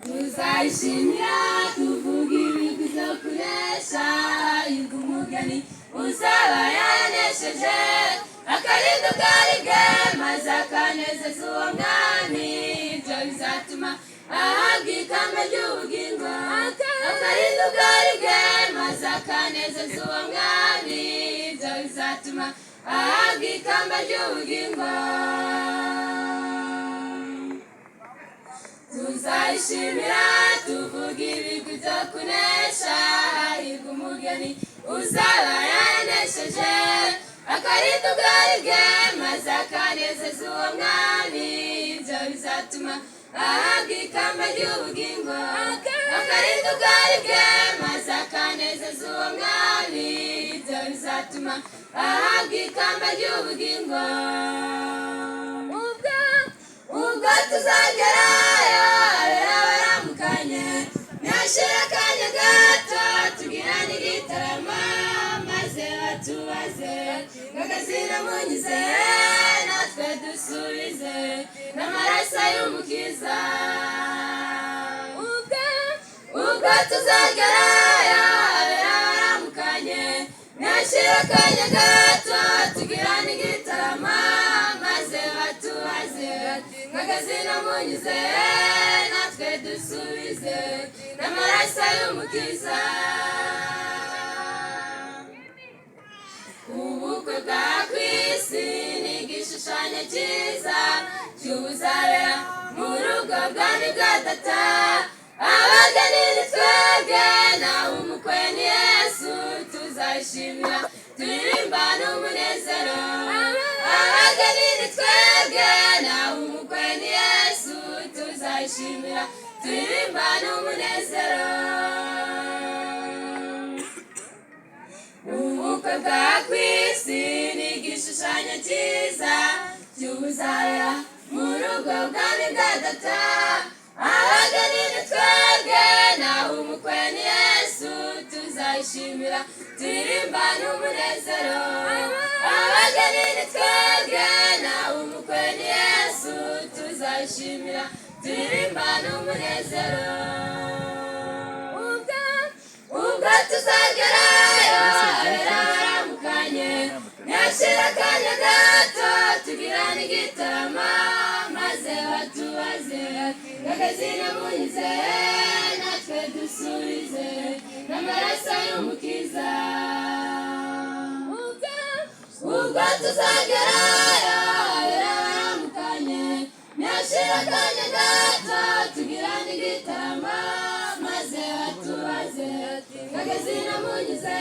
tuzayishimira tuvuga ibigwi byo kunesha yuko umugeni uzaba yanesheje akarinda ubwaribwe maze akanezeza uwo mwami ibyo bizatuma ahabwa ikamba ry'ubugingo akarinda ubwaribwe maze akanezeza uwo mwami ibyo bizatuma ahabwa ikamba ry'ubugingo tuzayishimira tuvuga ibigwi byo kunesha hahirwa umugeni uzaba yanesheje akarinda ubwaribwe maze akanezeza uwo mwami ibyo bizatuma ahabwa ikamba ry'ubugingo akarinda ubwaribwe maze akanezeza uwo mwami ibyo bizatuma ahabwa ikamba ry'ubugingo ubwo tuzagerayo abera baramukanye ntihashire akanya gato tugirane igitaramo maze batubaze ngagazina munyuze natwe dusubize n'amaraso y'umukiza ubwo tuzagerayo abera baramukanye ntihashire akanya gato tugirane igitaramo maze batubaze ngagazina munyuze natwe dusubize n'amaraso y'umukiza ubukwe bwa kwisi ni igishushanyo cyiza cy'ubuzabera mu rugo bwami bwa data abageni ni twebwe nawe umukwe ni yesu tuzayishimira turirimba n'umunezero abageni ni twebwe nawe umukwe ni yesu tuzayishimira turirimba n'umunezero ubukwe bwa kwisi ni igishushanyo cyiza cy'ubuzabera mu rugo bwami bwa data abageni ni twebwe nawe umukwe ni yesu tuzayishimira turirimba n'umunezero abageni ni twebwe nawe umukwe ni yesu tuzayishimira turirimba n'umunezero ubwo tuzagerayo abera baramukanye ntihashire akanya gato tugirane igitaramo maze batubaze ngagazina munyuze natwe dusubize n'amaraso y'umukiza ubwo tuzagerayo abera baramukanye ntihashire akanya gato tugirane igitaramo maze batubaze ngagazina munyuze